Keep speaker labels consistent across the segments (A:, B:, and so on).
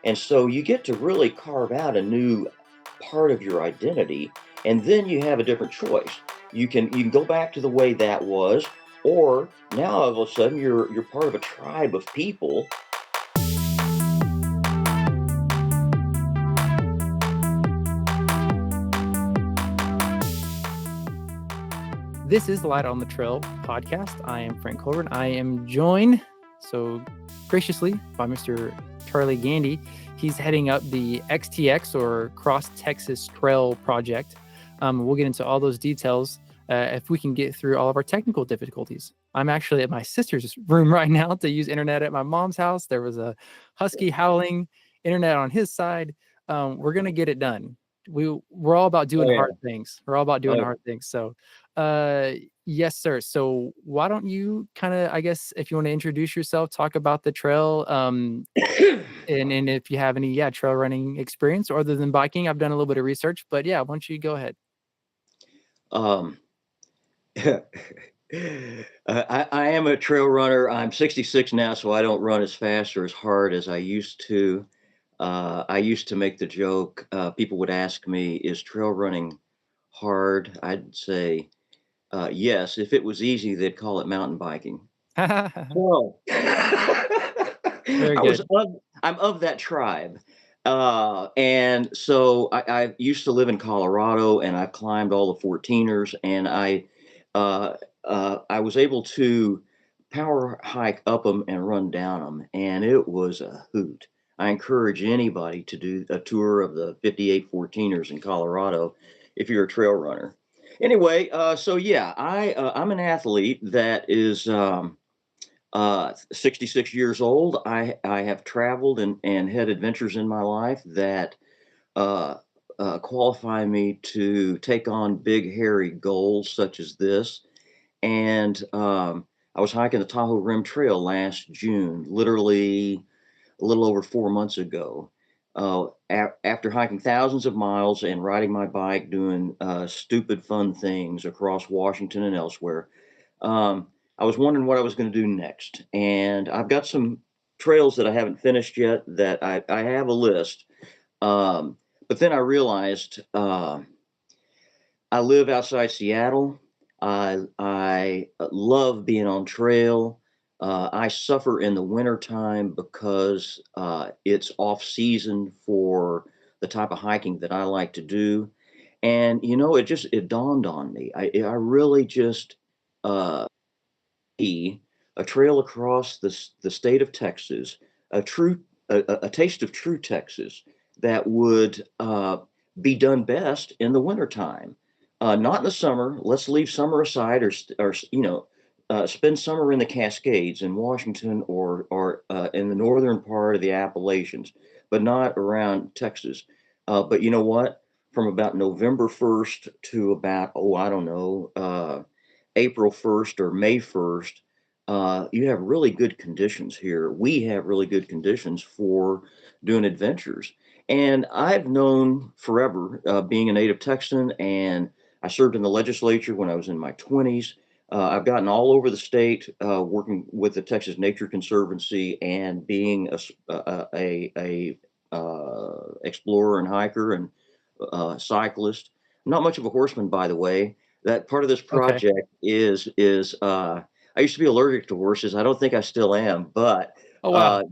A: And so you get to really carve out a new part of your identity, and then you have a different choice. You can go back to the way that was, or now all of a sudden you're part of a tribe of people.
B: This is the Light on the Trail podcast. I am Frank Colburn. I am joined so graciously by Mr. Charlie Gandy. He's heading up the XTX or Cross Texas Trail project. We'll get into all those details if we can get through all of our technical difficulties. I'm actually at my sister's room right now to use internet at my mom's house. There was a husky howling, internet on his side. We're going to get it done. We're all about doing hard things. We're all about doing hard things. So yes, sir. So why don't you kind of, I guess, if you want to introduce yourself, talk about the trail, and if you have any, trail running experience other than biking. I've done a little bit of research, but why don't you go ahead?
A: I am a trail runner. I'm 66 now, so I don't run as fast or as hard as I used to. I used to make the joke, people would ask me, is trail running hard? I'd say, yes. If it was easy, they'd call it mountain biking. So,
B: Very good.
A: I'm of that tribe. And so I used to live in Colorado, and I've climbed all the 14ers, and I was able to power hike up them and run down them, and it was a hoot. I encourage anybody to do a tour of the 58 14ers in Colorado if you're a trail runner. Anyway, so yeah, I'm an athlete that is 66 years old. I have traveled and had adventures in my life that uh, qualify me to take on big, hairy goals such as this. And I was hiking the Tahoe Rim Trail last June, literally a little over 4 months ago. After hiking thousands of miles and riding my bike, doing stupid fun things across Washington and elsewhere, I was wondering what I was going to do next. And I've got some trails that I haven't finished yet that I have a list. But then I realized I live outside Seattle. I love being on trail. I suffer in the wintertime because it's off season for the type of hiking that I like to do. And it dawned on me. I really just see a trail across the state of Texas, a taste of true Texas that would be done best in the wintertime. Not in the summer. Let's leave summer aside, or spend summer in the Cascades in Washington, or in the northern part of the Appalachians, but not around Texas. But you know what? From about November 1st to about, I don't know, April 1st or May 1st, you have really good conditions here. We have really good conditions for doing adventures. And I've known forever, being a native Texan, and I served in the legislature when I was in my 20s. I've gotten all over the state, working with the Texas Nature Conservancy and being a explorer and hiker and cyclist. Not much of a horseman, by the way. That part of this
B: Okay.
A: project is I used to be allergic to horses. I don't think I still am, but
B: Oh, wow.
A: uh,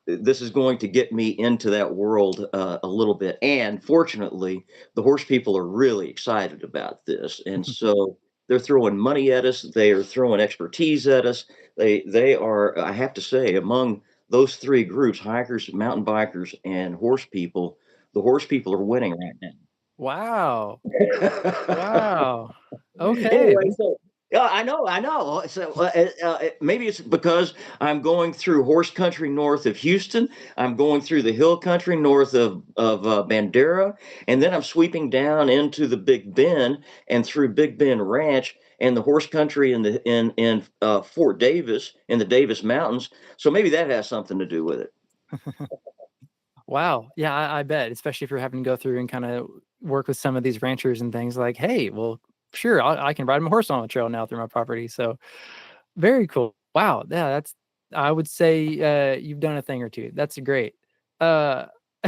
A: this is going to get me into that world a little bit. And fortunately, the horse people are really excited about this, and so they're throwing money at us. They are throwing expertise at us. They are, I have to say, among those three groups: hikers, mountain bikers, and horse people. The horse people are winning right
B: Wow.
A: now.
B: Wow. Okay.
A: Anyway, so yeah, I know. So maybe it's because I'm going through horse country north of Houston. I'm going through the hill country north of Bandera, and then I'm sweeping down into the Big Bend and through Big Bend Ranch and the horse country in Fort Davis in the Davis Mountains. So maybe that has something to do with it.
B: Wow. Yeah, I bet, especially if you're having to go through and kind of work with some of these ranchers and things like, hey, well, sure, I can ride my horse on a trail now through my property. So very cool. Wow. Yeah, I would say you've done a thing or two. That's great. Uh,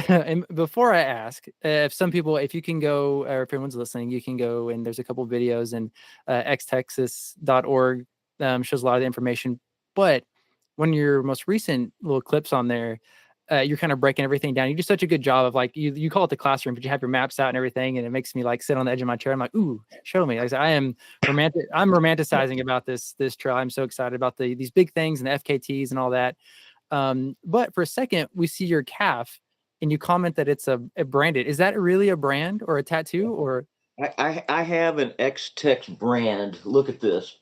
B: and before I ask, if you can go, or if anyone's listening, you can go and there's a couple videos and xtexas.org shows a lot of the information. But one of your most recent little clips on there, you're kind of breaking everything down. You do such a good job of like you call it the classroom, but you have your maps out and everything, and it makes me like sit on the edge of my chair. I'm like, ooh, show me. Like I said, I'm romanticizing about this trail. I'm so excited about these big things and the FKTs and all that. But for a second, we see your calf, and you comment that it's a branded. Is that really a brand or a tattoo or?
A: I have an X-Tex brand. Look at this.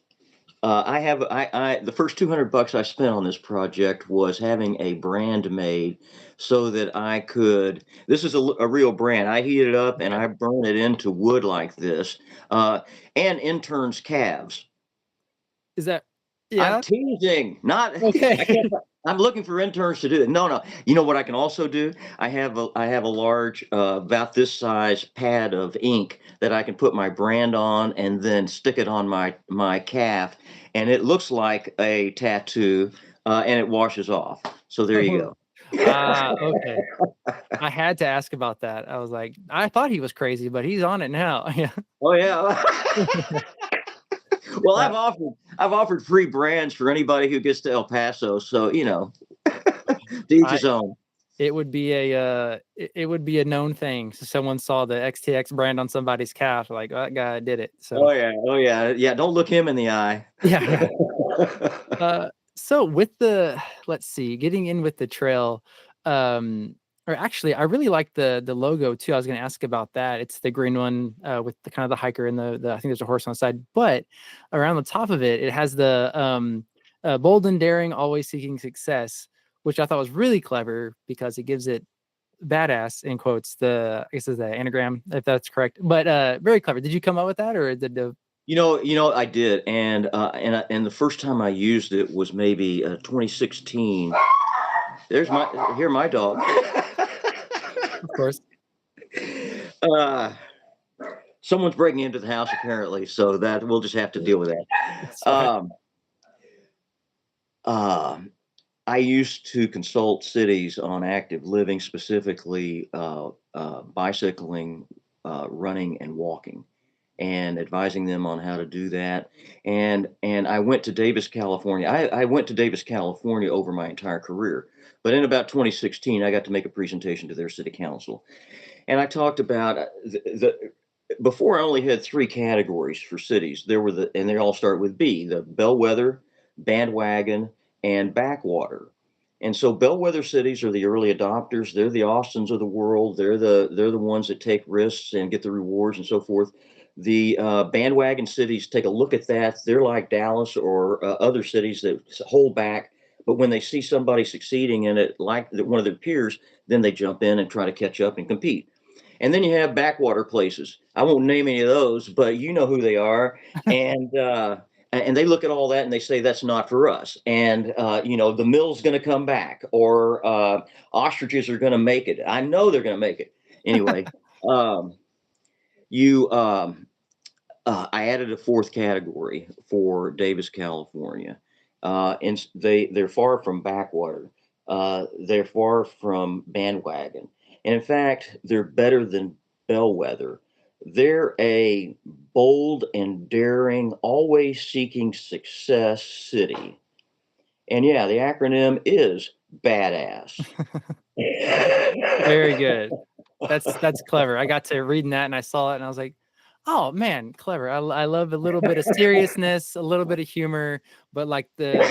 A: The first $200 I spent on this project was having a brand made so that I could. This is a real brand. I heat it up and
B: Okay.
A: I burn it into wood like this, and interns' calves.
B: Is that?
A: I'm
B: Yeah.
A: teasing, not. I
B: Okay.
A: can't. I'm looking for interns to do it. No, no. You know what I can also do? I have a large, about this size pad of ink that I can put my brand on and then stick it on my calf, and it looks like a tattoo, and it washes off. So there you go.
B: Okay. I had to ask about that. I was like, I thought he was crazy, but he's on it now. Yeah.
A: Oh yeah. Well,
B: Uh,
A: I've offered free brands for anybody who gets to El Paso. So to each
B: I
A: his own.
B: it would be a known thing. So someone saw the XTX brand on somebody's calf, like, "Oh, that guy did it." So
A: Oh yeah, oh yeah, yeah. Don't look him in the eye.
B: yeah, yeah. So with the let's see, getting in with the trail, or actually, I really like the logo too. I was going to ask about that. It's the green one with the kind of the hiker and the I think there's a horse on the side, but around the top of it, it has the bold and daring, always seeking success, which I thought was really clever because it gives it badass in quotes. I guess is the anagram if that's correct, but very clever. Did you come up with that or did the
A: I did, and the first time I used it was maybe 2016. My dog.
B: of course?
A: uh, Someone's breaking into the house apparently, so that we'll just have to deal with
B: It's
A: that.
B: fine.
A: Uh, I used to consult cities on active living, specifically bicycling, running, and walking, and advising them on how to do that. And I went to Davis, California. I went to Davis, California over my entire career, but in about 2016, I got to make a presentation to their city council, and I talked about the before I only had three categories for cities. And they all start with B: the bellwether, bandwagon, and backwater. And so bellwether cities are the early adopters. They're the Austins of the world. They're the ones that take risks and get the rewards and so forth. The bandwagon cities take a look at that. They're like Dallas or other cities that hold back. But when they see somebody succeeding in it, like one of their peers, then they jump in and try to catch up and compete. And then you have backwater places. I won't name any of those, but you know who they are. And they look at all that and they say that's not for us. And the mill's going to come back, or ostriches are going to make it. I know they're going to make it anyway. um, you I added a fourth category for Davis, California, and they're far from backwater. They're far from bandwagon, and in fact, they're better than bellwether. They're a bold and daring, always seeking success city. And yeah, the acronym is badass.
B: Very good. That's clever. I got to reading that and I saw it and I was like, oh man, clever. I love a little bit of seriousness, a little bit of humor, but like the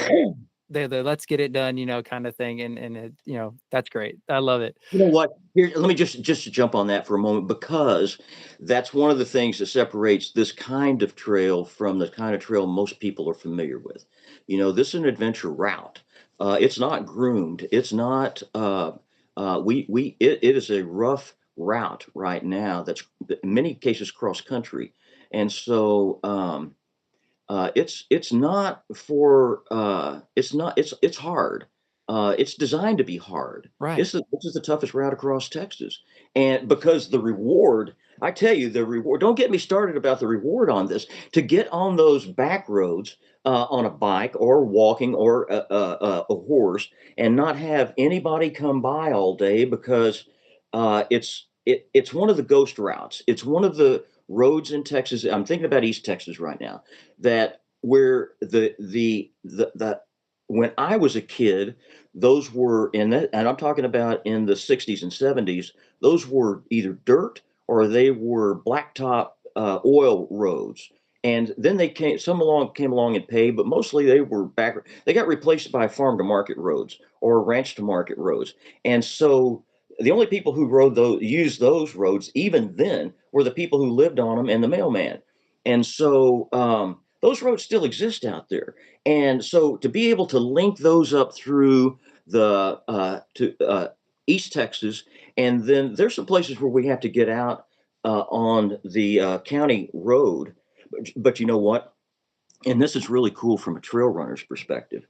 B: let's get it done, kind of thing. And it, that's great. I love it.
A: You know what? Here, let me just jump on that for a moment, because that's one of the things that separates this kind of trail from the kind of trail most people are familiar with. This is an adventure route. It's not groomed. It's not. It is a rough route right now. That's in many cases cross country, and so it's not for it's hard. It's designed to be hard.
B: Right.
A: This is the toughest route across Texas, and because the reward I tell you, the reward, don't get me started about the reward on this. To get on those back roads on a bike or walking or a horse and not have anybody come by all day because it's one of the ghost routes. It's one of the roads in Texas. I'm thinking about East Texas right now, that where the when I was a kid, those were in that, and I'm talking about in the 60s and 70s, those were either dirt or they were blacktop oil roads. And then came along and paved, but mostly they were back. They got replaced by farm to market roads or ranch to market roads. And so the only people who used those roads, even then, were the people who lived on them and the mailman. And so those roads still exist out there. And so to be able to link those up through the to East Texas, and then there's some places where we have to get out on the county road. But you know what? And this is really cool from a trail runner's perspective.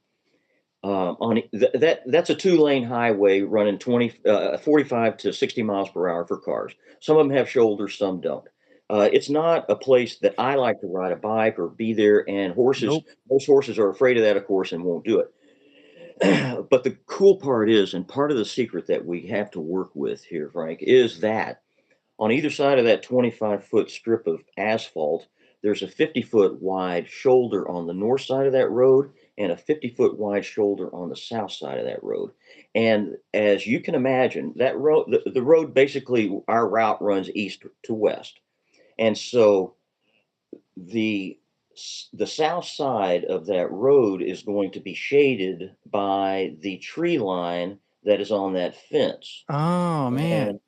A: That's a 2-lane highway running 45 to 60 miles per hour for cars. Some of them have shoulders, some don't. It's not a place that I like to ride a bike or be there. And
B: Nope.
A: most horses are afraid of that, of course, and won't do it. But the cool part is, and part of the secret that we have to work with here, Frank, is that on either side of that 25-foot strip of asphalt, there's a 50-foot wide shoulder on the north side of that road and a 50-foot wide shoulder on the south side of that road. And as you can imagine, that road, the road basically, our route runs east to west. And so the the south side of that road is going to be shaded by the tree line that is on that fence.
B: Oh man.
A: And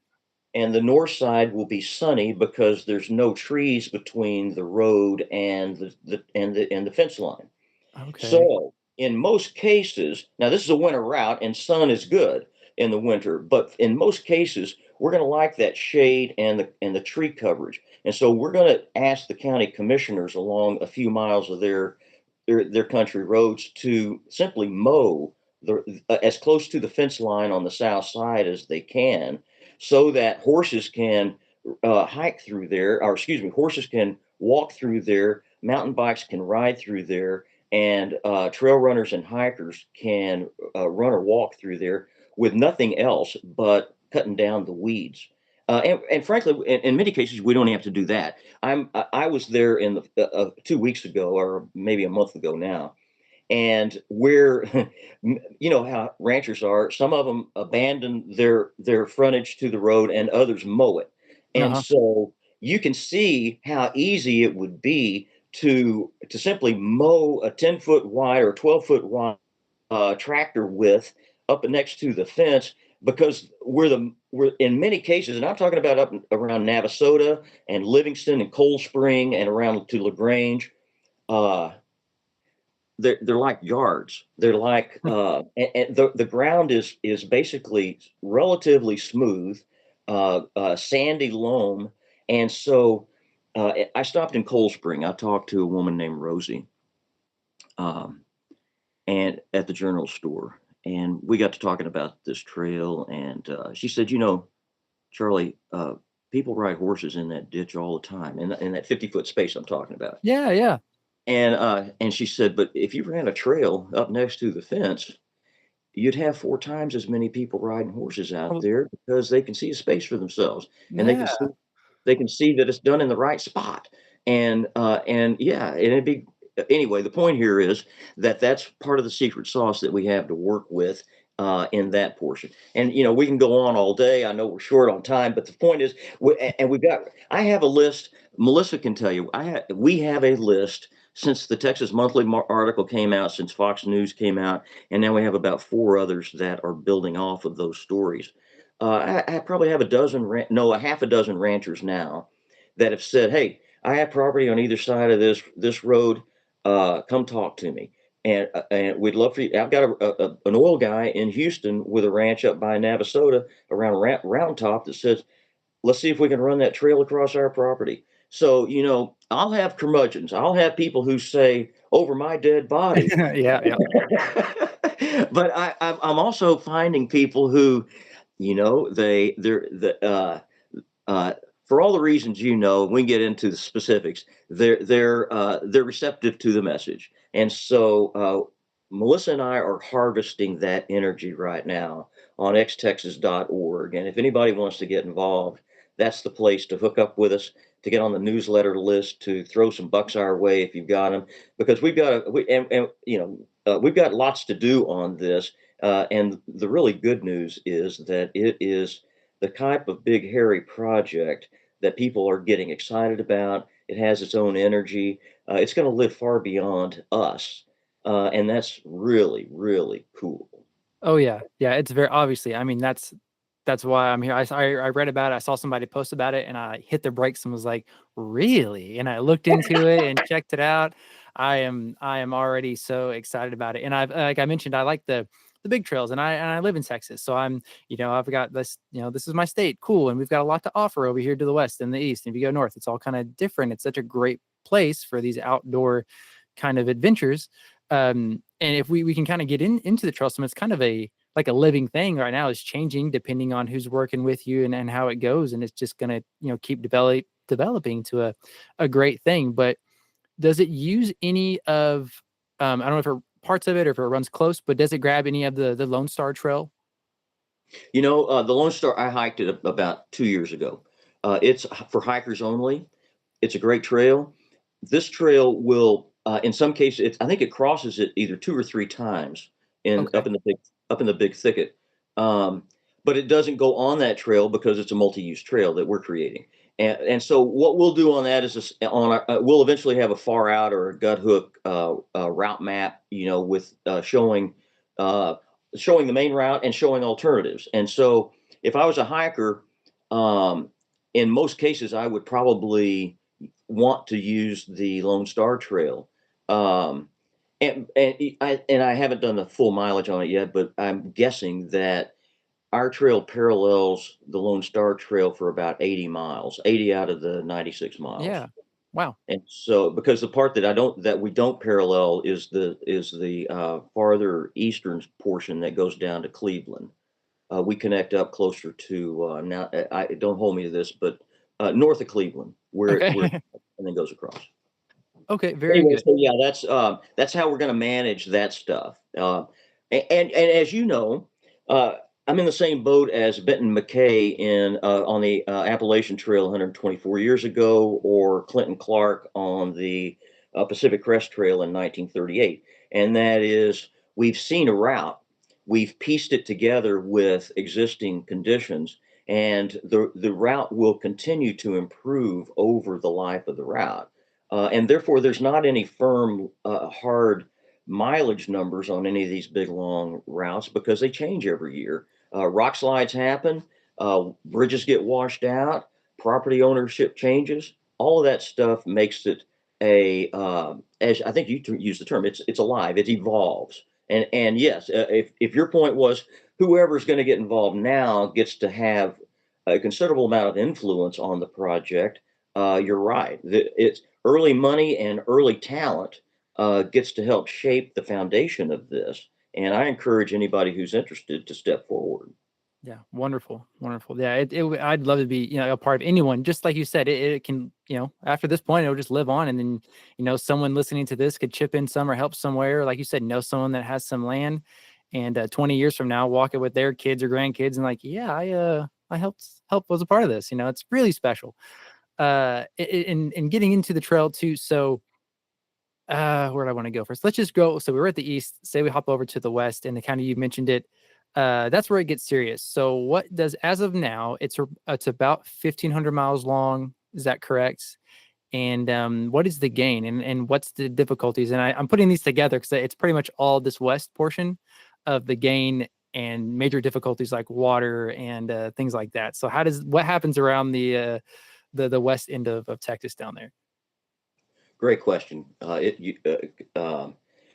A: and the north side will be sunny because there's no trees between the road and the fence line.
B: Okay.
A: So in most cases, now this is a winter route and sun is good in the winter, but in most cases, we're going to like that shade and the tree coverage. And so we're going to ask the county commissioners along a few miles of their country roads to simply mow as close to the fence line on the south side as they can, so that horses can hike through there, or excuse me, horses can walk through there, mountain bikes can ride through there, and trail runners and hikers can run or walk through there with nothing else but cutting down the weeds. And frankly, in many cases, we don't have to do that. I was there in the 2 weeks ago, or maybe a month ago now, and where you know how ranchers are, some of them abandon their frontage to the road and others mow it. And
B: Uh-huh.
A: so you can see how easy it would be to simply mow a 10-foot wide or 12-foot wide tractor width up next to the fence, because we're in many cases, and I'm talking about up around Navasota and Livingston and Cold Spring and around to LaGrange. uh they're like yards. They're like and the ground is basically relatively smooth, sandy loam. And so I stopped in Cold Spring. I talked to a woman named Rosie, um, and at the general store, and we got to talking about this trail. And she said, you know, Charlie, people ride horses in that ditch all the time, in that 50-foot space I'm talking about.
B: Yeah, yeah.
A: And she said, but if you ran a trail up next to the fence, you'd have 4 times as many people riding horses out
B: Well,
A: there, because they can see a space for themselves, and
B: yeah.
A: they can see that it's done in the right spot. And yeah, and it'd be anyway. The point here is that that's part of the secret sauce that we have to work with in that portion. And you know, we can go on all day. I know we're short on time, but the point is, and we've got. I have a list. Melissa can tell you. We have a list since the Texas Monthly article came out, since Fox News came out, and now we have about 4 others that are building off of those stories. I probably have a half a dozen ranchers now that have said, "Hey, I have property on either side of this road. Come talk to me." And we'd love for you. I've got an oil guy in Houston with a ranch up by Navasota around Round Top that says, let's see if we can run that trail across our property. So, you know, I'll have curmudgeons. I'll have people who say, over my dead body.
B: Yeah, yeah.
A: But I'm also finding people who, you know, they're the for all the reasons we can get into the specifics. They're receptive to the message, and so Melissa and I are harvesting that energy right now on xtexas.org. And if anybody wants to get involved, that's the place to hook up with us, to get on the newsletter list, to throw some bucks our way if you've got them, because we've got lots to do on this. And the really good news is that it is the type of big, hairy project that people are getting excited about. It has its own energy. It's going to live far beyond us. And that's really, really cool.
B: Oh yeah, yeah. It's very obviously. I mean, that's why I'm here. I read about it. I saw somebody post about it, and I hit the brakes and was like, "Really?" And I looked into it and checked it out. I am already so excited about it. And I've like I mentioned, I like the big trails, and I live in Texas, so I've got this. This is my state, cool, and we've got a lot to offer over here to the west and the east. And if you go north, it's all kind of different. It's such a great place for these outdoor kind of adventures. And if we can kind of get into the trail system, it's kind of like a living thing right now. It's changing depending on who's working with you and how it goes, and it's just gonna keep developing to a great thing. But does it use any of I don't know if it parts of it or if it runs close, but does it grab any of the Lone Star Trail?
A: The Lone Star, I hiked it about 2 years ago. It's for hikers only. It's a great trail. This trail will, in some cases, I think it crosses it either 2 or 3 times in
B: Okay.
A: up in the big thicket. Um, but it doesn't go on that trail because it's a multi-use trail that we're creating. And so what we'll do on that is we'll eventually have a far out or a gut hook route map, with uh, showing the main route and showing alternatives. And so if I was a hiker, um, in most cases, I would probably want to use the Lone Star Trail. Um, and I haven't done the full mileage on it yet, but I'm guessing that our trail parallels the Lone Star Trail for about 80 miles, 80 out of the 96 miles.
B: Yeah. Wow.
A: And so, because the part that we don't parallel is the farther eastern portion that goes down to Cleveland. We connect up closer to now. I don't hold me to this, but north of Cleveland, where
B: Okay.
A: and then goes across.
B: Okay. Very
A: Anyway,
B: good.
A: so yeah, that's how we're going to manage that stuff. And as you know, uh, I'm in the same boat as Benton McKay in on the Appalachian Trail 124 years ago, or Clinton Clark on the Pacific Crest Trail in 1938. And that is, we've seen a route, we've pieced it together with existing conditions, and the route will continue to improve over the life of the route. And therefore, there's not any firm, hard mileage numbers on any of these big long routes because they change every year. Rock slides happen, bridges get washed out, property ownership changes. All of that stuff makes it as I think you use the term, it's alive, it evolves. And yes, if your point was whoever's going to get involved now gets to have a considerable amount of influence on the project, you're right. It's early money and early talent gets to help shape the foundation of this. And I encourage anybody who's interested to step forward.
B: Yeah, wonderful, wonderful. Yeah, I'd love to be, a part of anyone. Just like you said, it can, after this point, it'll just live on, and then, someone listening to this could chip in some or help somewhere. Like you said, know someone that has some land, and 20 years from now, walk it with their kids or grandkids, and like, yeah, I helped was a part of this. It's really special. In getting into the trail too. So, where do I want to go first? Let's just go. So we were at the east. Say we hop over to the west, and the county you mentioned it. That's where it gets serious. So what does, as of now, it's about 1,500 miles long. Is that correct? And what is the gain, and what's the difficulties? And I'm putting these together because it's pretty much all this west portion of the gain and major difficulties like water and things like that. So what happens around the west end of Texas down there?
A: Great question. Yeah,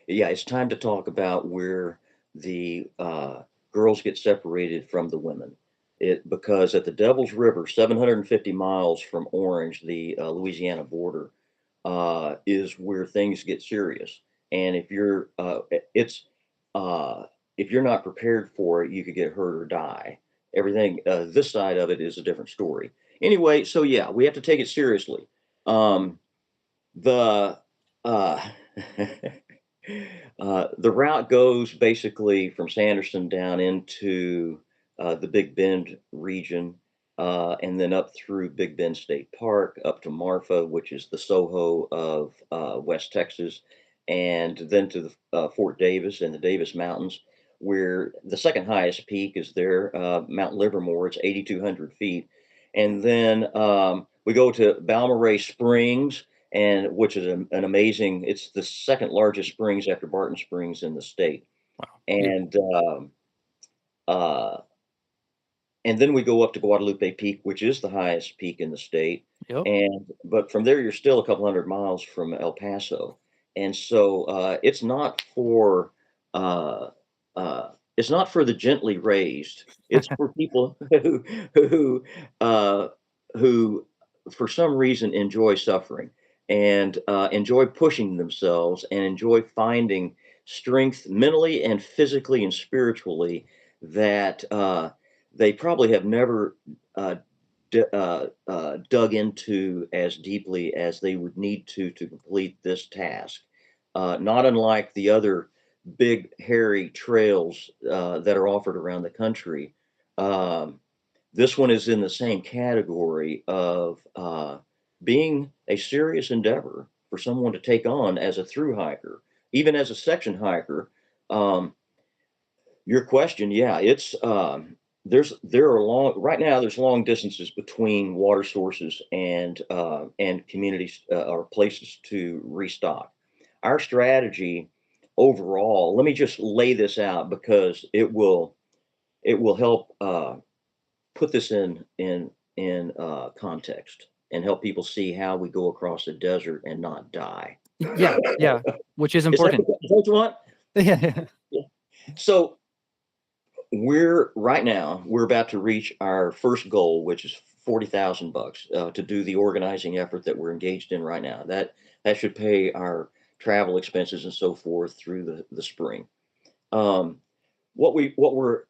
A: it's time to talk about where the girls get separated from the women. Because at the Devil's River, 750 miles from Orange, the Louisiana border, is where things get serious. And uh, if you're not prepared for it, you could get hurt or die. Everything this side of it is a different story. Anyway, so yeah, we have to take it seriously. Um, the uh, the route goes basically from Sanderson down into the Big Bend region, and then up through Big Bend State Park, up to Marfa, which is the Soho of West Texas, and then to the Fort Davis and the Davis Mountains, where the second highest peak is there, Mount Livermore. It's 8,200 feet, and then we go to Balmorhea Springs, and which is an amazing. It's the second largest springs after Barton Springs in the state,
B: Wow. Beautiful.
A: and uh, and then we go up to Guadalupe Peak, which is the highest peak in the state.
B: Yep.
A: And but from there, you're still a couple hundred miles from El Paso, and so uh, it's not for the gently raised. It's for people who uh, who for some reason enjoy suffering and enjoy pushing themselves and enjoy finding strength mentally and physically and spiritually that they probably have never uh, dug into as deeply as they would need to complete this task. Not unlike the other big, hairy trails that are offered around the country. Um, this one is in the same category of being a serious endeavor for someone to take on as a through hiker, even as a section hiker. Um, your question, yeah, it's there are long right now. There's long distances between water sources and communities or places to restock. Our strategy overall. Let me just lay this out because it will help put this in context and help people see how we go across the desert and not die.
B: Yeah, yeah, which is
A: Is that,
B: important.
A: is that what you want?
B: Yeah.
A: Yeah. So we're about to reach our first goal, which is $40,000 to do the organizing effort that we're engaged in right now. That should pay our travel expenses and so forth through the spring. Um, what we're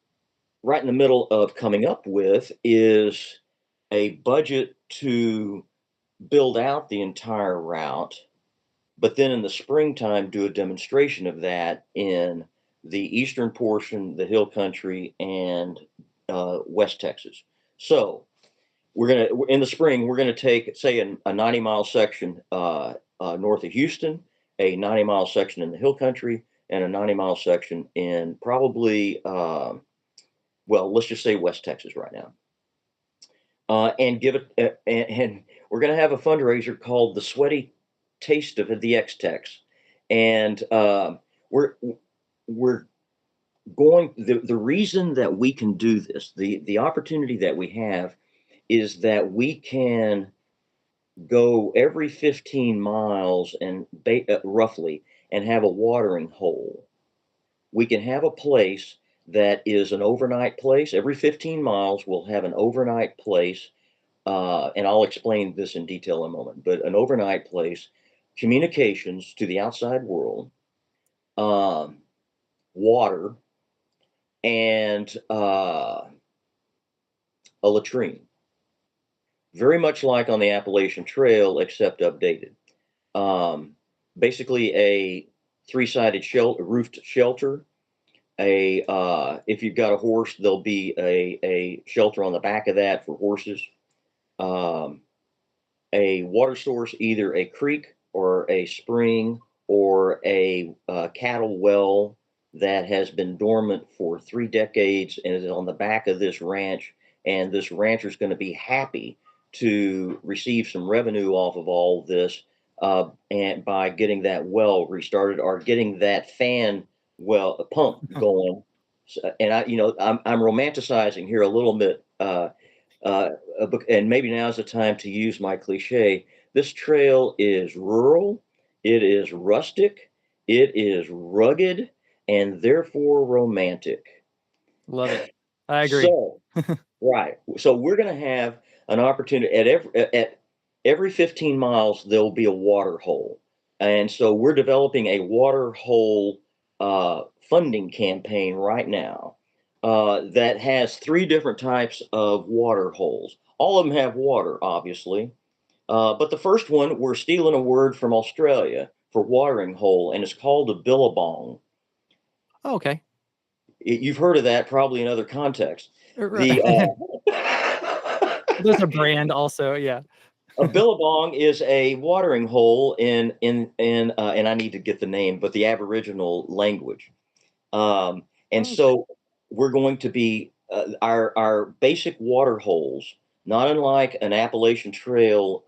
A: right in the middle of coming up with is a budget to build out the entire route, but then in the springtime do a demonstration of that in the eastern portion, the hill country, and West Texas. So in the spring we're gonna take, say, a 90-mile section north of Houston, a 90-mile section in the hill country, and a 90-mile section in probably well, let's just say West Texas right now, and give it and we're going to have a fundraiser called the Sweaty Taste of the X-Tex, and we're we're going the reason that we can do this, the opportunity that we have is that we can go every 15 miles and roughly and have a watering hole. We can have a place that is an overnight place. Every 15 miles we'll have an overnight place, and I'll explain this in detail in a moment, but an overnight place, communications to the outside world, um, water, and a latrine. Very much like on the Appalachian Trail, except updated. Um, Basically, a three-sided roofed shelter. If you've got a horse, there'll be a shelter on the back of that for horses. Um, a water source, either a creek or a spring or a cattle well that has been dormant for 3 decades and is on the back of this ranch. And this rancher is going to be happy to receive some revenue off of all this, and by getting that well restarted or getting that fan well pump going. And I'm romanticizing here a little bit. Uh, and maybe now's the time to use my cliche. This trail is rural, it is rustic, it is rugged, and therefore romantic.
B: Love it. I agree.
A: So, right. So we're going to have an opportunity at every 15 miles there'll be a water hole, and so we're developing a water hole funding campaign right now. that has three different types of water holes. All of them have water, obviously. But the first one, we're stealing a word from Australia for watering hole, and it's called a billabong.
B: Oh, okay.
A: You've heard of that probably in other contexts. The
B: Right. There's a brand also. Yeah.
A: A billabong is a watering hole in and I need to get the name, but the Aboriginal language. Um, and
B: Okay.
A: so we're going to be our basic water holes, not unlike an Appalachian Trail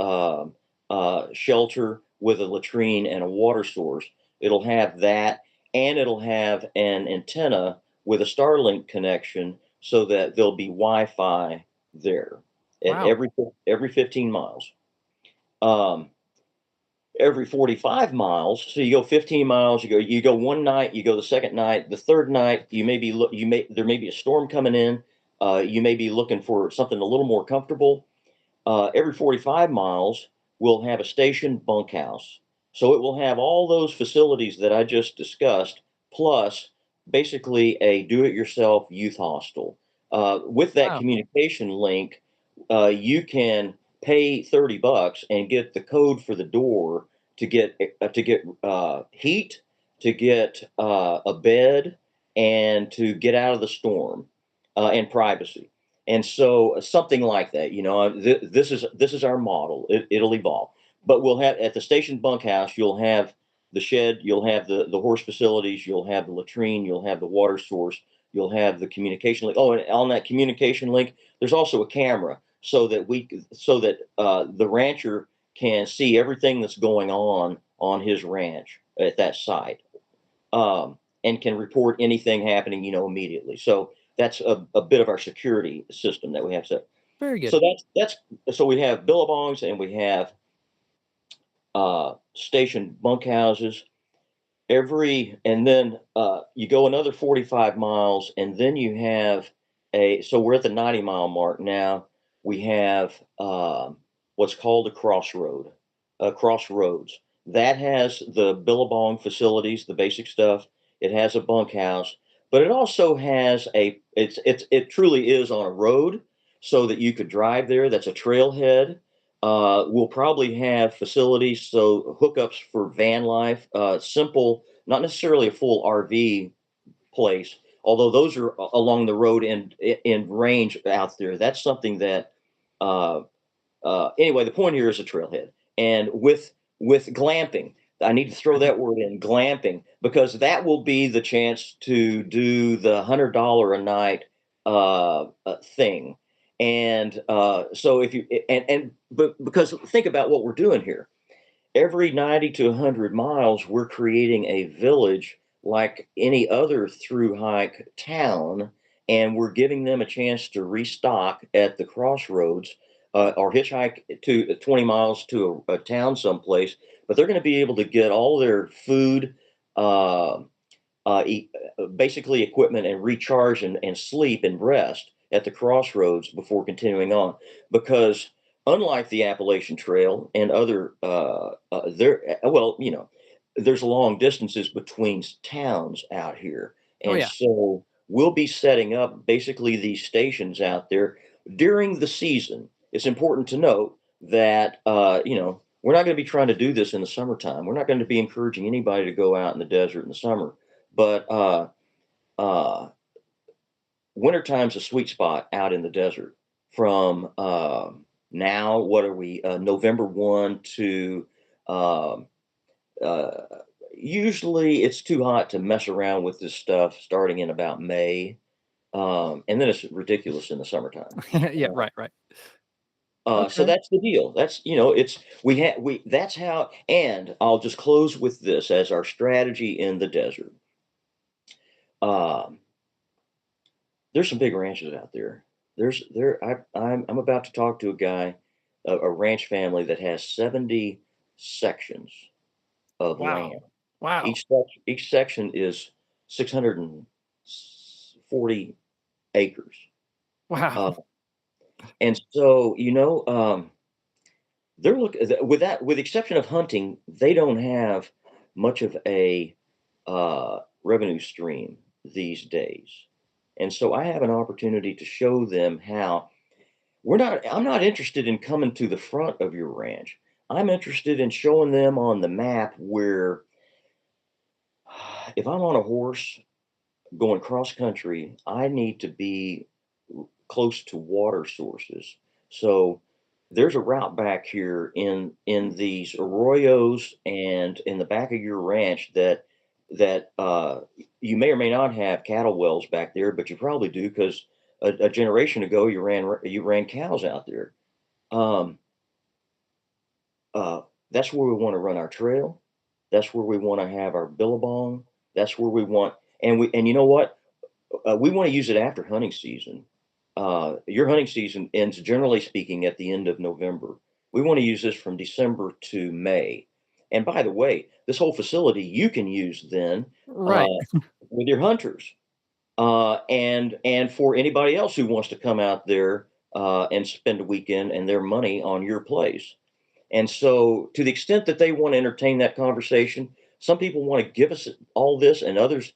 A: shelter with a latrine and a water source. It'll have that, and it'll have an antenna with a Starlink connection, so that there'll be Wi-Fi there at
B: Wow.
A: every 15 miles. Um, every 45 miles. So you go 15 miles, you go one night, you go the second night, the third night, there may be a storm coming in. You may be looking for something a little more comfortable. Every 45 miles, we'll have a station bunkhouse. So it will have all those facilities that I just discussed, plus basically a do-it-yourself youth hostel. With that
B: Wow.
A: communication link, you can pay $30 and get the code for the door to get heat, to get a bed, and to get out of the storm and privacy. And so something like that, this is our model. It'll evolve, but we'll have at the station bunkhouse. You'll have the shed, you'll have the horse facilities, you'll have the latrine, you'll have the water source, you'll have the communication link. Oh, and on that communication link, there's also a camera so that the rancher can see everything that's going on his ranch at that site, and can report anything happening, immediately. So that's a bit of our security system that we have set.
B: Very good.
A: So so we have billabongs, and we have station bunkhouses and then you go another 45 miles, and then you have so we're at the 90-mile mark now. We have what's called crossroads. That has the billabong facilities, the basic stuff. It has a bunkhouse, but it also has it truly is on a road, so that you could drive there. That's a trailhead. We'll probably have facilities, so hookups for van life, simple, not necessarily a full RV place, although those are along the road in range out there. That's something that, anyway, the point here is a trailhead. And with glamping, I need to throw that word in, glamping, because that will be the chance to do the $100 a night thing. And so if you and but because think about what we're doing here. Every 90 to 100 miles, we're creating a village like any other through hike town, and we're giving them a chance to restock at the crossroads, or hitchhike to 20 miles to a town someplace. But they're going to be able to get all their food, uh, basically equipment, and recharge and sleep and rest at the crossroads before continuing on. Because unlike the Appalachian Trail and other, well, there's long distances between towns out here.
B: Oh
A: And
B: yeah.
A: so we'll be setting up basically these stations out there during the season. It's important to note that, we're not going to be trying to do this in the summertime. We're not going to be encouraging anybody to go out in the desert in the summer. But uh, wintertime's a sweet spot out in the desert from now, what are we, November 1 to um, uh, usually it's too hot to mess around with this stuff starting in about May. And then it's ridiculous in the summertime.
B: Yeah. Right. Right.
A: So
B: Okay.
A: that's the deal. That's how, and I'll just close with this as our strategy in the desert. Um, there's some big ranches out there. I'm about to talk to a guy, a ranch family that has 70 sections of
B: Wow.
A: land.
B: Wow.
A: Each section is 640 acres.
B: Wow.
A: Uh, and so, they're with the exception of hunting, they don't have much of a revenue stream these days. And so I have an opportunity to show them how I'm not interested in coming to the front of your ranch. I'm interested in showing them on the map where if I'm on a horse going cross country, I need to be close to water sources. So there's a route back here in these arroyos and in the back of your ranch that you may or may not have cattle wells back there, but you probably do because a generation ago you ran cows out there. Um, uh, that's where we want to run our trail. That's where we want to have our billabong. That's where we want, and you know what? We want to use it after hunting season. Your hunting season ends, generally speaking, at the end of November. We want to use this from December to May. And by the way, this whole facility you can use then uh,
B: Right.
A: with your hunters, and for anybody else who wants to come out there and spend a weekend and their money on your place. And so, to the extent that they want to entertain that conversation, some people want to give us all this, and others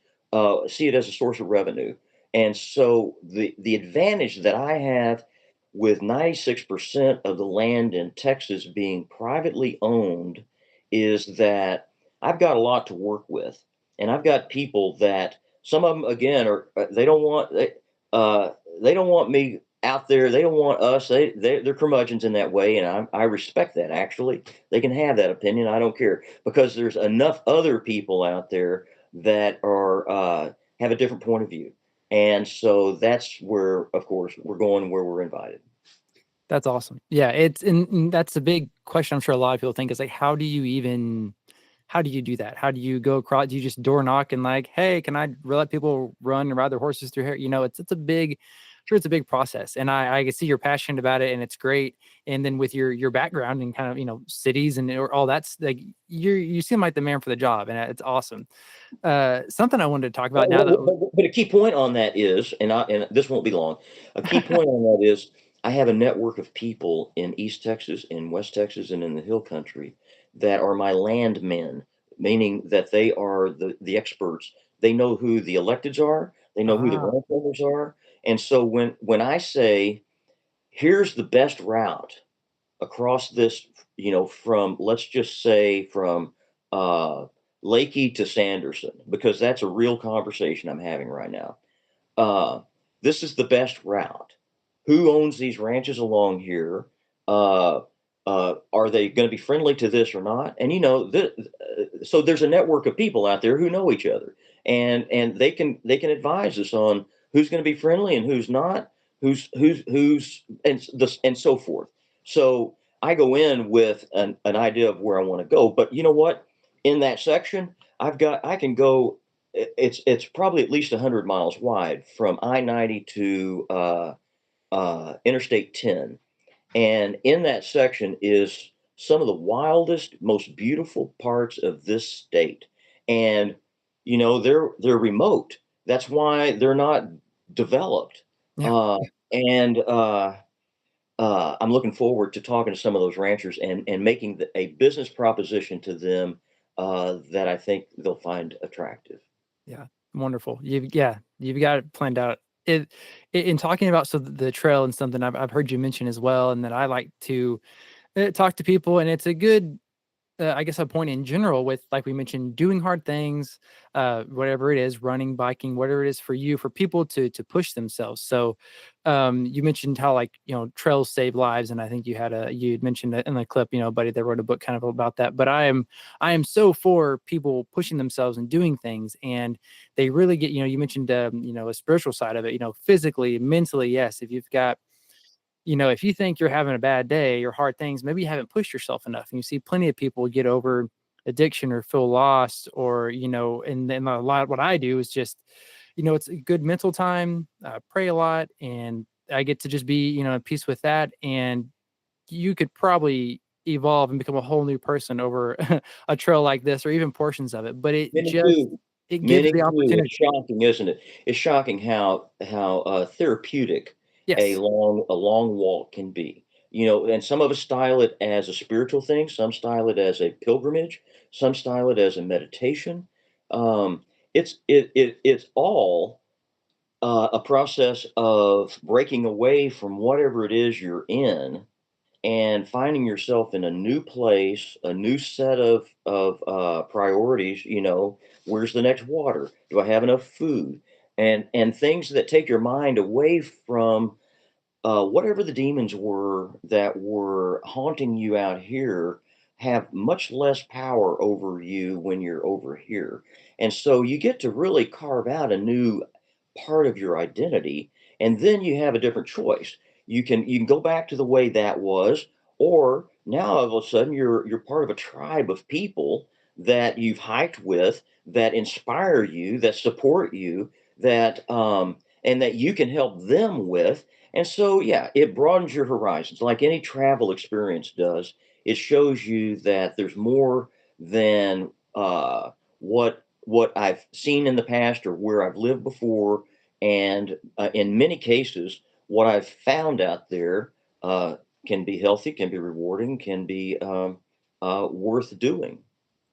A: see it as a source of revenue. And so, the advantage that I have with 96% of the land in Texas being privately owned is that I've got a lot to work with, and I've got people that some of them again are uh, they don't want me out there. They don't want us. They're curmudgeons in that way, and I respect that. Actually, they can have that opinion. I don't care because there's enough other people out there that are have a different point of view, and so that's where, of course, we're going where we're invited.
B: That's awesome. Yeah, it's and that's a big question I'm sure a lot of people think is like, how do you do that? How do you go across? Do you just door knock and like, hey, can I let people run and ride their horses through here? It's a big, sure, it's a big process, and I can see you're passionate about it, and it's great. And then with your background and kind of cities and or all that's like you seem like the man for the job, and it's awesome. Something I wanted to talk about now that
A: But a key point on that is, and this won't be long. A key point on that is, I have a network of people in East Texas, in West Texas, and in the Hill Country that are my landmen, meaning that they are the experts. They know who the electeds are. They know who the
B: ah
A: ranch owners are. And so when I say, here's the best route across this, from, let's just say, from uh, Lakey to Sanderson, because that's a real conversation I'm having right now. Uh, this is the best route. Who owns these ranches along here? Uh, are they going to be friendly to this or not? And so there's a network of people out there who know each other, and they can advise us on who's going to be friendly and who's not, who's and so forth. So I go in with an idea of where I want to go, but you know what? In that section, I can go. It's probably at least 100 miles wide from I-90 to Interstate 10, and in that section is some of the wildest, most beautiful parts of this state. And they're remote. That's why they're not developed.
B: yeah.
A: Uh, and I'm looking forward to talking to some of those ranchers and making a business proposition to them that I think they'll find attractive.
B: Yeah, wonderful. You've got it planned out. In talking about the trail and something I've heard you mention as well, and that I like to talk to people, and it's a good I guess a point in general with, like we mentioned, doing hard things, whatever it is, running, biking, whatever it is for you, for people to push themselves. So, you mentioned how like trails save lives, and I think you'd mentioned it in the clip, a buddy that wrote a book kind of about that. But I am so for people pushing themselves and doing things, and they really get you mentioned a spiritual side of it, physically, mentally, yes. If you think you're having a bad day or hard things, maybe you haven't pushed yourself enough. And you see plenty of people get over addiction or feel lost, or, and then a lot, what I do is just, it's a good mental time, pray a lot, and I get to just be, at peace with that. And you could probably evolve and become a whole new person over a trail like this, or even portions of it. But
A: Many do.
B: it gives
A: Many
B: the
A: do.
B: opportunity.
A: It's shocking, isn't it? It's shocking how therapeutic
B: Yes.
A: a long walk can be. And some of us style it as a spiritual thing. Some style it as a pilgrimage. Some style it as a meditation. It's all a process of breaking away from whatever it is you're in and finding yourself in a new place, a new set of priorities. Where's the next water? Do I have enough food? And things that take your mind away from whatever the demons were that were haunting you out here have much less power over you when you're over here. And so you get to really carve out a new part of your identity, and then you have a different choice. You can go back to the way that was, or now all of a sudden you're part of a tribe of people that you've hiked with, that inspire you, that support you, that and that you can help them with. And so, yeah, it broadens your horizons like any travel experience does. It shows you that there's more than what I've seen in the past or where I've lived before. And in many cases, what I've found out there can be healthy, can be rewarding, can be worth doing.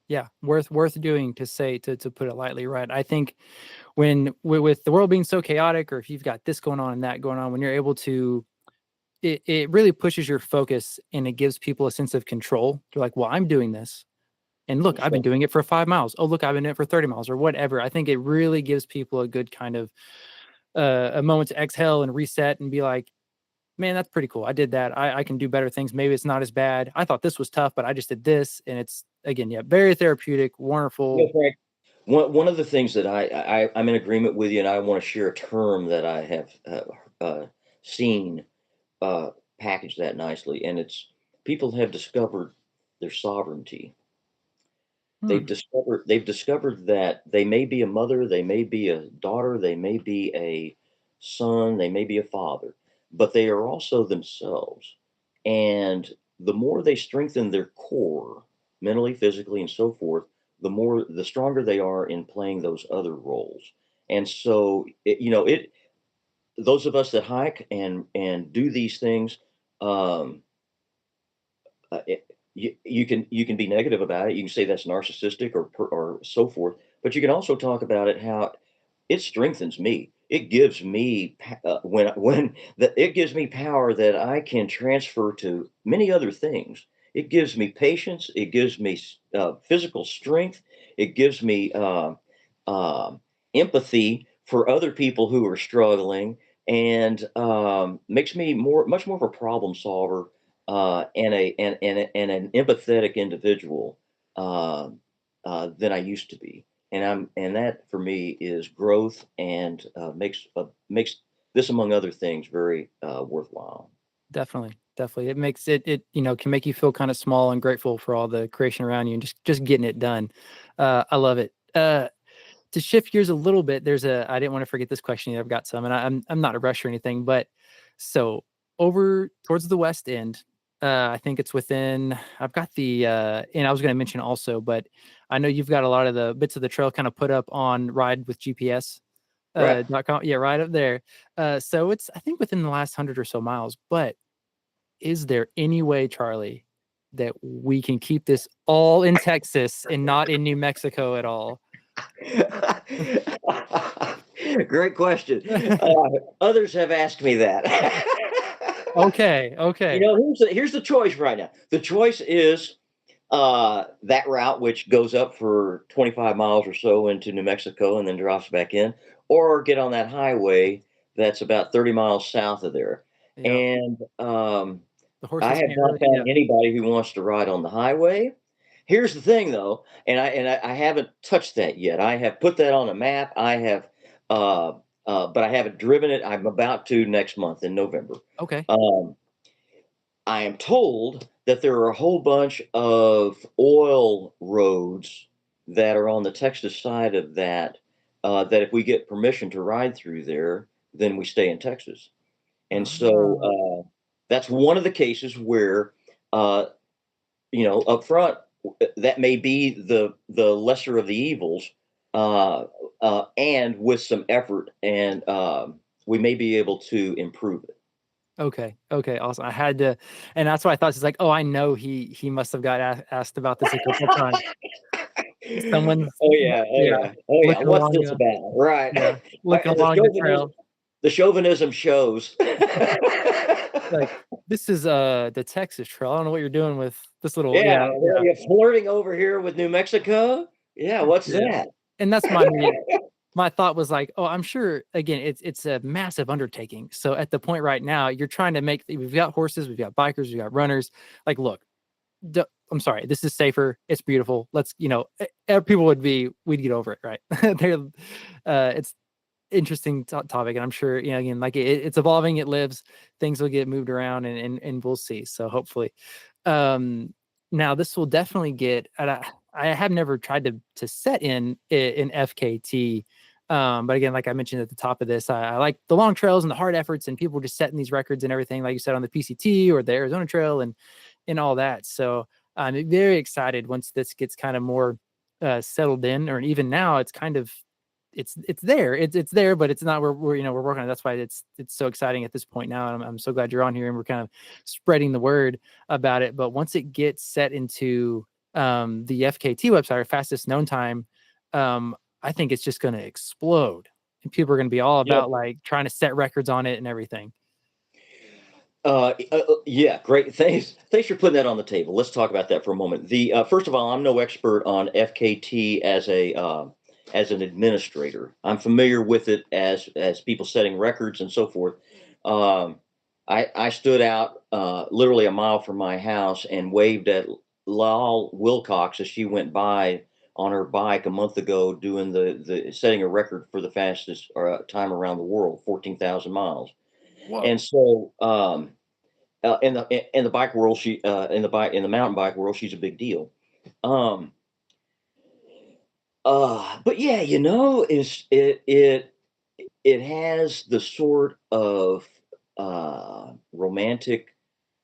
B: Yeah, worth doing, to put it lightly, right? I think when with the world being so chaotic, or if you've got this going on and that going on, when you're able to, it really pushes your focus and it gives people a sense of control. They're like, well, I'm doing this. And look,
A: That's
B: I've
A: right.
B: been doing it for 5 miles. Oh, look, I've been doing it for 30 miles or whatever. I think it really gives people a good kind of a moment to exhale and reset and be like, man, that's pretty cool. I did that. I can do better things. Maybe it's not as bad. I thought this was tough, but I just did this. And it's, again, yeah, very therapeutic,
A: Yeah,
B: wonderful.
A: Frank. One of the things that I'm in agreement with you, and I want to share a term that I have seen uh, packaged that nicely, and it's people have discovered their sovereignty.
B: Hmm.
A: They've discovered that they may be a mother, they may be a daughter, they may be a son, they may be a father, but they are also themselves. And the more they strengthen their core, mentally, physically, and so forth, the stronger they are in playing those other roles. And so, those of us that hike and do these things, um, you can be negative about it. You can say that's narcissistic or so forth, but you can also talk about it how it strengthens me. It gives me it gives me power that I can transfer to many other things. It gives me patience. It gives me physical strength. It gives me um empathy for other people who are struggling, and makes me much more of a problem solver, and an empathetic individual uh, than I used to be. And that for me is growth, and makes this, among other things, very worthwhile.
B: Definitely. Definitely. It makes it, can make you feel kind of small and grateful for all the creation around you and just getting it done. I love it. To shift gears a little bit, I didn't want to forget this question. I've got some, and I'm not a rush or anything, but so over towards the west end, I think it's within. I've got and I was going to mention also, but I know you've got a lot of the bits of the trail kind of put up on Ride with GPS.
A: Right.
B: .com, yeah, right up there. So it's, I think, within the last 100 or so miles. But is there any way, Charlie, that we can keep this all in Texas and not in New Mexico at all?
A: Great question. Others have asked me that.
B: Okay, okay.
A: Here's the choice right now. The choice is that route, which goes up for 25 miles or so into New Mexico and then drops back in, or get on that highway that's about 30 miles south of there.
B: Yeah,
A: And
B: the
A: I
B: horses
A: have
B: can't
A: not
B: really,
A: found
B: yeah.
A: anybody who wants to ride on the highway. Here's the thing, though, and I haven't touched that yet. I have put that on a map. Uh, but I haven't driven it. I'm about to next month in November.
B: Okay.
A: Um, I am told that there are a whole bunch of oil roads that are on the Texas side of that. That if we get permission to ride through there, then we stay in Texas. And so
B: Ah,
A: that's one of the cases where, uh, up front, that may be the lesser of the evils, uh, and with some effort, and we may be able to improve it.
B: okay, okay, awesome. I had to, and that's what I thought. It's like, oh, I know he must have got asked about this a couple of times. someone's
A: Oh yeah, oh
B: yeah,
A: yeah, oh yeah.
B: looking
A: What's
B: along
A: this about? Right.
B: yeah, looking
A: The
B: along the
A: chauvinism,
B: trail.
A: the chauvinism shows.
B: Like, this is the Texas Trail. I don't know what you're doing with this little
A: Yeah,
B: yeah,
A: well,
B: yeah,
A: you're flirting over here with New Mexico. Yeah, what's
B: yeah.
A: that?
B: And that's my immediate my thought was like, oh, I'm sure again, it's a massive undertaking. So at the point right now, you're trying to make we've got horses, we've got bikers, we've got runners. Like, look, I'm sorry, this is safer. It's beautiful. Let's, people we'd get over it, right? They're, it's interesting topic, and I'm sure, again, like it's evolving, it lives, things will get moved around, and we'll see. So hopefully, um, now this will definitely get. And I have never tried to set in FKT. But again, like I mentioned at the top of this, I like the long trails and the hard efforts and people just setting these records and everything, like you said, on the PCT or the Arizona Trail and all that. So I'm very excited once this gets kind of more settled in, or even now it's kind of it's there. It's there, but it's not. We're working on it. That's why it's so exciting at this point now. And I'm so glad you're on here and we're kind of spreading the word about it. But once it gets set into the FKT website, or fastest known time, I think it's just going to explode, and people are going to be all
A: Yeah.
B: about like trying to set records on it and everything.
A: Yeah, great. Thanks for putting that on the table. Let's talk about that for a moment. The First of all, I'm no expert on FKT as an administrator. I'm familiar with it as people setting records and so forth. Um, I stood out literally a mile from my house and waved at Lal Wilcox as she went by on her bike a month ago, doing the setting a record for the fastest time around the world, 14,000 miles. And
B: Whoa.
A: so, in the bike world, she in the mountain bike world, she's a big deal. Um, but yeah, it has the sort of romantic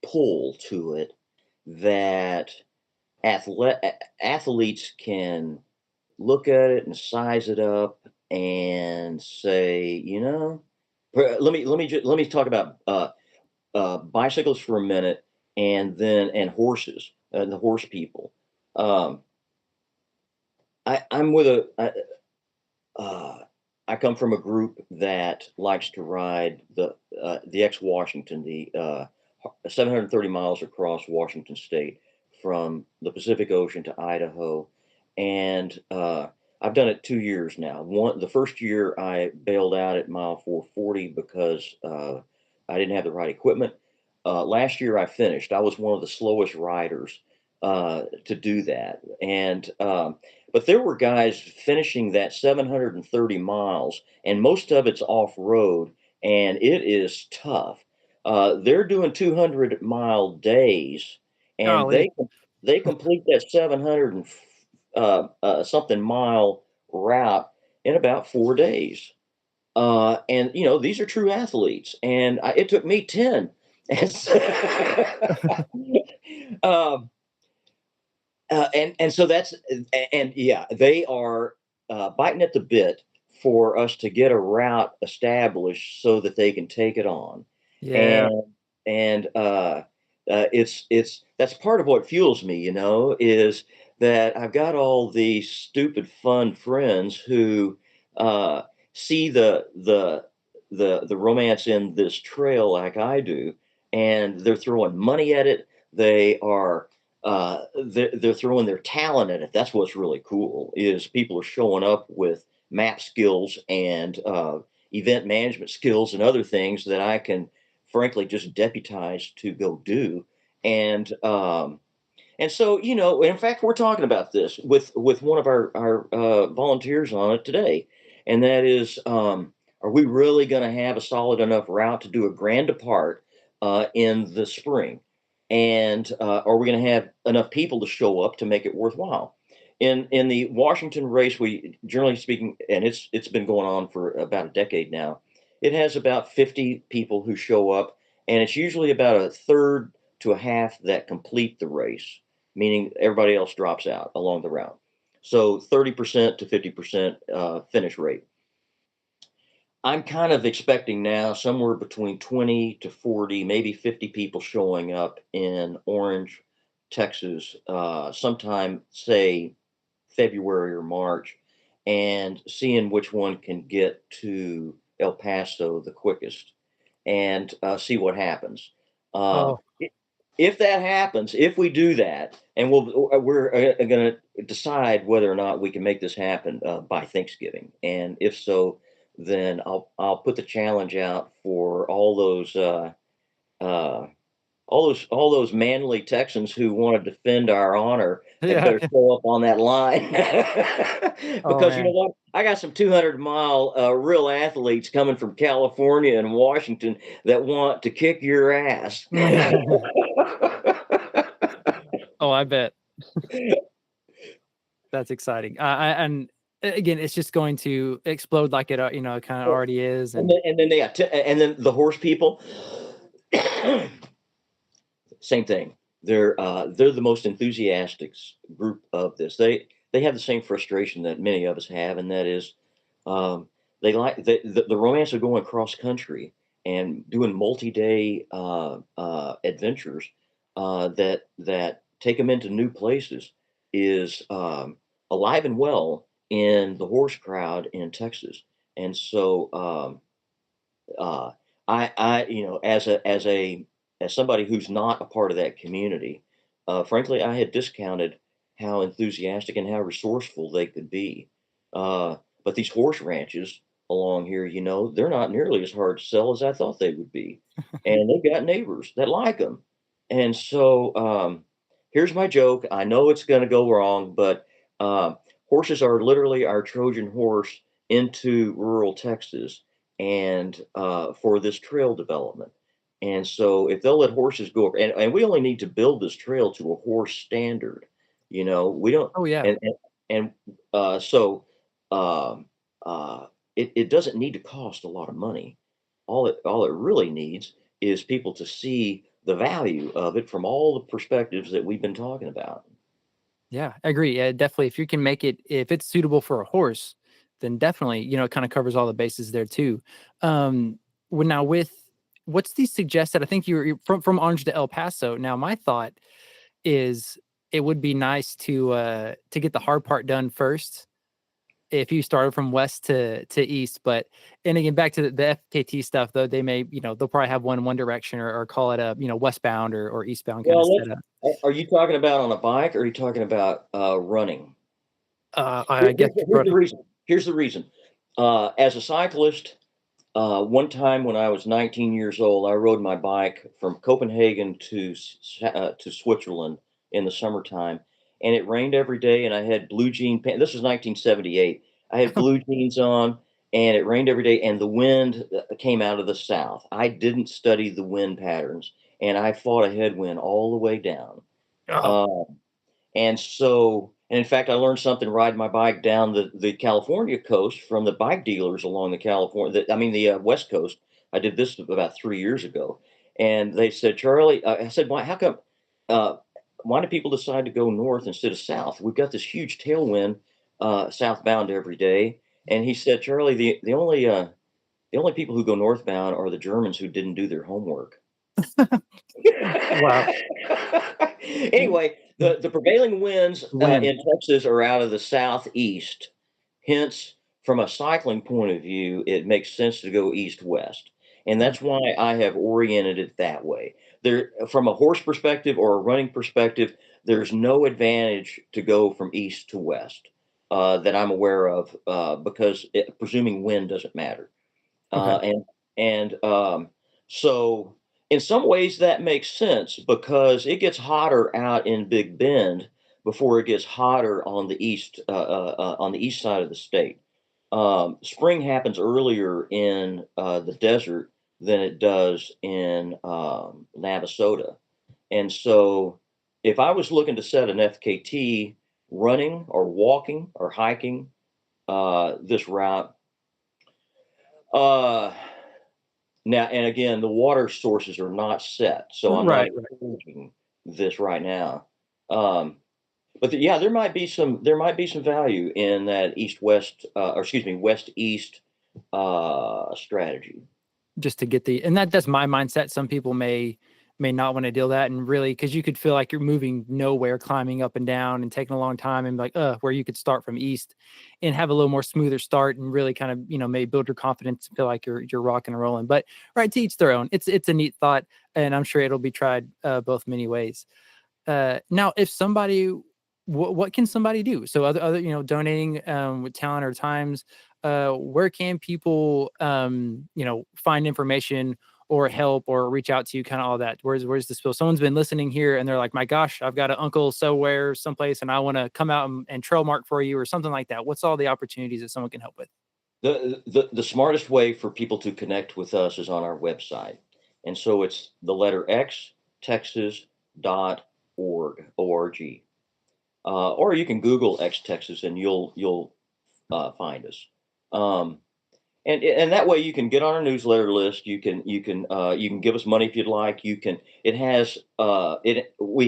A: pull to it that athletes can look at it and size it up and say, let me talk about bicycles for a minute, and horses and the horse people. Um, I'm with uh, I come from a group that likes to ride the ex Washington, the 730 miles across Washington State from the Pacific Ocean to Idaho, and I've done it 2 years now. The first year I bailed out at mile 440 because I didn't have the right equipment. Last year I finished. I was one of the slowest riders to do that, and but there were guys finishing that 730 miles, and most of it's off road, and it is tough. They're doing 200-mile days, and
B: Golly.
A: they complete that 700 and something mile route in about 4 days. And these are true athletes, and it took me 10. And um, and so that's and yeah, they are biting at the bit for us to get a route established so that they can take it on,
B: Yeah.
A: and it's that's part of what fuels me, is that I've got all these stupid fun friends who uh, see the romance in this trail like I do, and they're throwing money at it. They're throwing their talent at it. That's what's really cool, is people are showing up with map skills and event management skills and other things that I can frankly just deputize to go do. And and so, in fact, we're talking about this with one of our volunteers on it today, and that is, are we really going to have a solid enough route to do a grand depart in the spring? And are we going to have enough people to show up to make it worthwhile? In the Washington race, we generally speaking, and it's been going on for about a decade now. It has about 50 people who show up, and it's usually about a third to a half that complete the race, meaning everybody else drops out along the route. So 30% to 50% finish rate. I'm kind of expecting now somewhere between 20 to 40, maybe 50 people showing up in Orange, Texas, sometime, say, February or March, and seeing which one can get to El Paso the quickest, and see what happens.
B: Oh,
A: If that happens, if we do that, and we're going to decide whether or not we can make this happen by Thanksgiving, and if so, then I'll put the challenge out for uh, all those manly Texans who want to defend our honor had
B: yeah.
A: better show up on that line.
B: Oh
A: Because you know
B: man.
A: what? I got some 200-mile real athletes coming from California and Washington that want to kick your ass.
B: Oh, I bet. That's exciting. And again, it's just going to explode like it, kind of already is. And
A: And then the horse people, same thing. They're the most enthusiastic group of this. They have the same frustration that many of us have, and that is um, they like the romance of going cross country and doing multi-day adventures that take them into new places is alive and well in the horse crowd in Texas. And so uh, as somebody who's not a part of that community, frankly, I had discounted how enthusiastic and how resourceful they could be. But these horse ranches along here, they're not nearly as hard to sell as I thought they would be, and they've got neighbors that like them. And so here's my joke. I know it's going to go wrong, but uh, horses are literally our Trojan horse into rural Texas and for this trail development. And so if they'll let horses go, and we only need to build this trail to a horse standard, we don't,
B: oh yeah,
A: and so um, it doesn't need to cost a lot of money. All it really needs is people to see the value of it from all the perspectives that we've been talking about.
B: yeah, I agree. Yeah, definitely. If you can make it, if it's suitable for a horse, then definitely, it kind of covers all the bases there too. When now with what's the suggested? I think you're from Orange to El Paso. Now, my thought is it would be nice to get the hard part done first if you started from west to east. But and again, back to the FKT stuff, though, they may, they'll probably have one direction or call it a westbound or eastbound kind of
A: Well,
B: setup.
A: are you talking about on a bike, or are you talking about running?
B: I guess
A: Here's the reason. Here's the reason. As a cyclist, one time when I was 19 years old, I rode my bike from Copenhagen to Switzerland in the summertime, and it rained every day. And I had blue jean pants. This was 1978. I had blue jeans on, and it rained every day. And the wind came out of the south. I didn't study the wind patterns, and I fought a headwind all the way down.
B: Oh,
A: Uh, and in fact, I learned something riding my bike down the California coast from the bike dealers along the West Coast. I did this about 3 years ago, and they said, Charlie, I said, why? How come? Uh, why do people decide to go north instead of south? We've got this huge tailwind southbound every day. And he said, Charlie, the only people who go northbound are the Germans who didn't do their homework.
B: wow.
A: Anyway, the prevailing winds
B: Wind.
A: in Texas are out of the southeast. Hence, from a cycling point of view, it makes sense to go east-west. And
B: Mm,
A: that's why I have oriented it that way. From a horse perspective or a running perspective, there's no advantage to go from east to west that I'm aware of because presuming wind doesn't matter.
B: okay.
A: Uh, and and so in some ways that makes sense because it gets hotter out in Big Bend before it gets hotter on the east side of the state. Spring happens earlier in the desert than it does in Navasota, and so if I was looking to set an FKT running or walking or hiking this route, uh, now, and again, the water sources are not set, so I'm not
B: Right, right.
A: encouraging this right now. Um, but yeah, there might be some value in that east-west, or excuse me, west-east strategy.
B: Just to get and that's my mindset. Some people may may not want to deal that, and really, because you could feel like you're moving nowhere, climbing up and down and taking a long time, and like where you could start from east and have a little more smoother start and really kind of maybe build your confidence and feel like you're rocking and rolling. But right, to each their own. It's a neat thought, and I'm sure it'll be tried both many ways. Now, if somebody, what can somebody do? So other donating with talent or times, where can people find information or help or reach out to you, kind of all that? Where's the spill? Someone's been listening here and they're like, my gosh, I've got an uncle somewhere, someplace, and I want to come out and trail mark for you or something like that. What's all the opportunities that someone can help with?
A: The smartest way for people to connect with us is on our website. And so it's the letter X, Texas.org, O-R-G. Or you can Google X Texas and you'll find us. Um, and that way you can get on our newsletter list. You can give us money if you'd like. We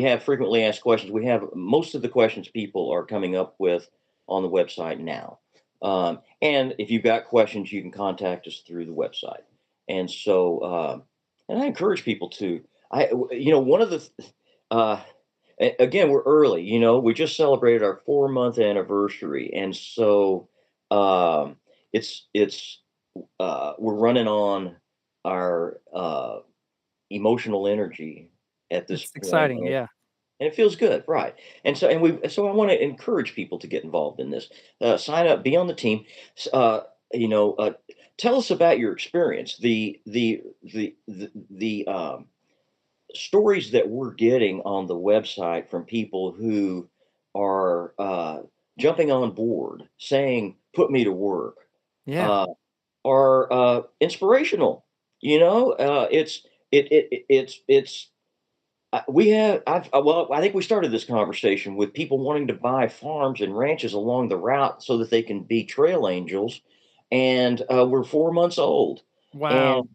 A: have frequently asked questions. We have most of the questions people are coming up with on the website now. And if you've got questions, you can contact us through the website. And so, and I encourage people to, one of the, again, we're early, we just celebrated our 4-month anniversary. And so, it's we're running on our emotional energy at this
B: It's
A: point,
B: exciting. Yeah.
A: and it feels good, right? And so I want to encourage people to get involved in this. Sign up, be on the team. S- Uh, you know, uh, Tell us about your experience. The stories that we're getting on the website from people who are jumping on board, saying, "Put me to work."
B: Yeah.
A: Uh, are inspirational. It's we have I've well, I think we started this conversation with people wanting to buy farms and ranches along the route so that they can be trail angels, and we're 4 months old, and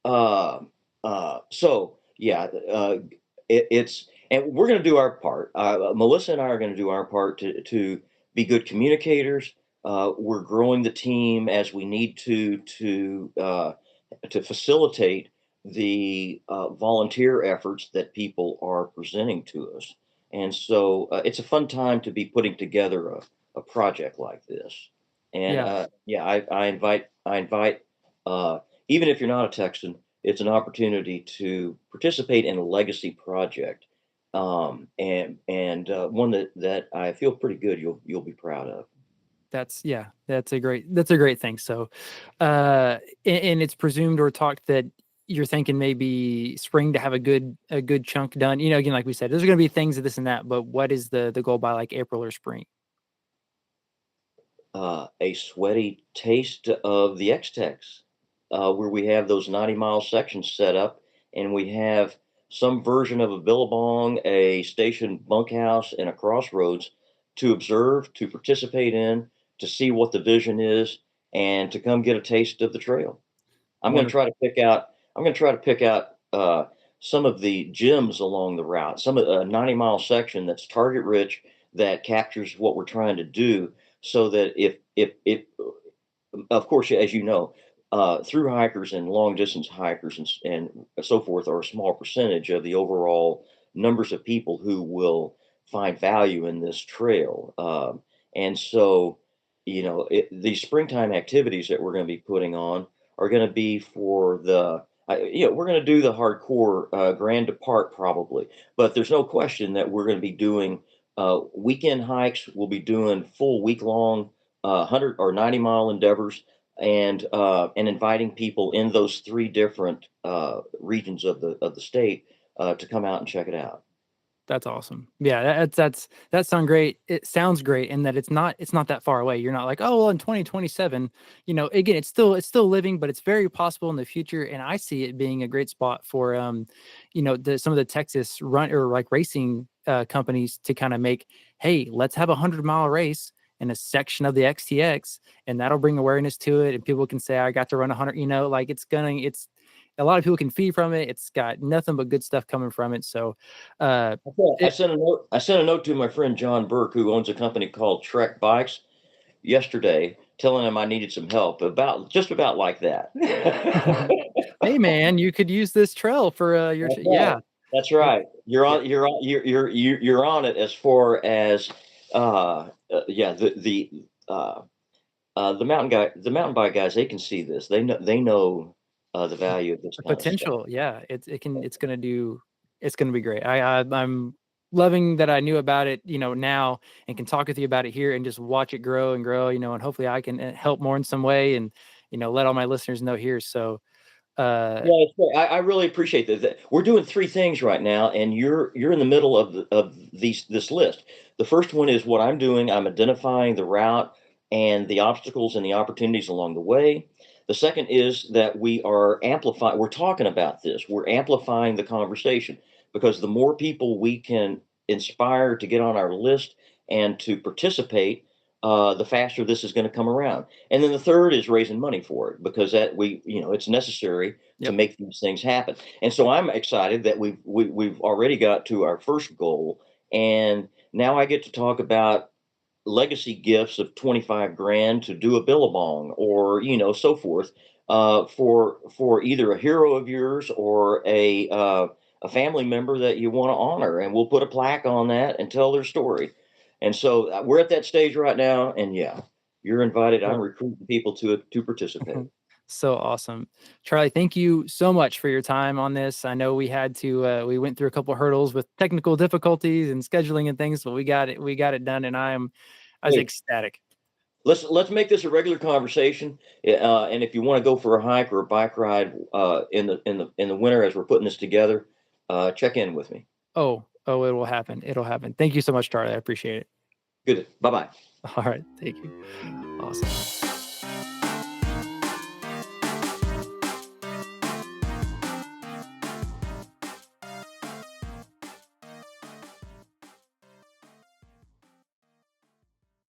B: Wow.
A: uh, so yeah, and we're going to do our part. Melissa and I are going to do our part to be good communicators. We're growing the team as we need to facilitate the volunteer efforts that people are presenting to us. And so it's a fun time to be putting together a project like this. And
B: Yeah.
A: yeah, I invite, uh, even if you're not a Texan, it's an opportunity to participate in a legacy project, and one that I feel pretty good you'll be proud of.
B: That's a great thing. So, and it's presumed or talked that you're thinking maybe spring to have a good chunk done. Again, like we said, there's going to be things of this and that, but what is the goal by like April or spring?
A: A sweaty taste of the X-Tex, where we have those 90-mile sections set up, and we have some version of a billabong, a station bunkhouse, and a crossroads to observe, to participate in, to see what the vision is, and to come get a taste of the trail. I'm going to try
B: Wonderful.
A: to pick out. I'm going to try to pick out some of the gems along the route, some of a 90-mile section that's target rich, that captures what we're trying to do, so that if of course, as you know, through hikers and long distance hikers and so forth are a small percentage of the overall numbers of people who will find value in this trail. And so, these springtime activities that we're going to be putting on are going to be for we're going to do the hardcore Grand Depart probably, but there's no question that we're going to be doing weekend hikes. We'll be doing full week long 100 or 90-mile endeavors, and inviting people in those three different regions of the state to come out and check it out.
B: That's awesome. Yeah, that sounds great. It sounds great in that it's not that far away. You're not like, oh well, in 2027. Again, it's still living, but it's very possible in the future. And I see it being a great spot for some of the Texas run or like racing companies to kind of make, hey, let's have 100-mile race in a section of the XTX, and that'll bring awareness to it, and people can say, I got to run 100. Like it's a lot of people can feed from it. It's got nothing but good stuff coming from it. So, uh,
A: I
B: it,
A: sent a note. I sent a note to my friend John Burke, who owns a company called Trek Bikes, yesterday, telling him I needed some help about just about like that.
B: hey man, you could use this trail for
A: That's
B: yeah.
A: right. That's right. You're
B: Yeah,
A: on. You're on it as far as yeah. The mountain guy, the mountain bike guys, they can see this. They know the value of this
B: the
A: kind of stuff.
B: potential. Yeah, it's gonna be great. I'm loving that I knew about it, now, and can talk with you about it here and just watch it grow and grow, and hopefully I can help more in some way and let all my listeners know here. So uh
A: Yeah, it's great. I really appreciate that. We're doing three things right now, and you're in the middle of this list. The first one is what I'm doing. I'm identifying the route and the obstacles and the opportunities along the way. The second is that we are amplifying. We're talking about this. We're amplifying the conversation because the more people we can inspire to get on our list and to participate, the faster this is going to come around. And then the third is raising money for it because it's necessary to
B: yep.
A: make these things happen. And so I'm excited that we've already got to our first goal, and now I get to talk about legacy gifts of 25 grand to do a billabong or so forth for either a hero of yours or a family member that you want to honor, and we'll put a plaque on that and tell their story. And so we're at that stage right now, and yeah, you're invited. I'm
B: Cool.
A: recruiting people to participate.
B: So awesome. Charlie, thank you so much for your time on this. I know we went through a couple hurdles with technical difficulties and scheduling and things, but we got it done, and I was
A: Hey,
B: ecstatic.
A: let's make this a regular conversation. And if you want to go for a hike or a bike ride in the winter as we're putting this together, check in with me.
B: Oh, it will happen. It'll happen. Thank you so much, Charlie. I appreciate it.
A: Good. Bye bye.
B: All right. Thank you. Awesome.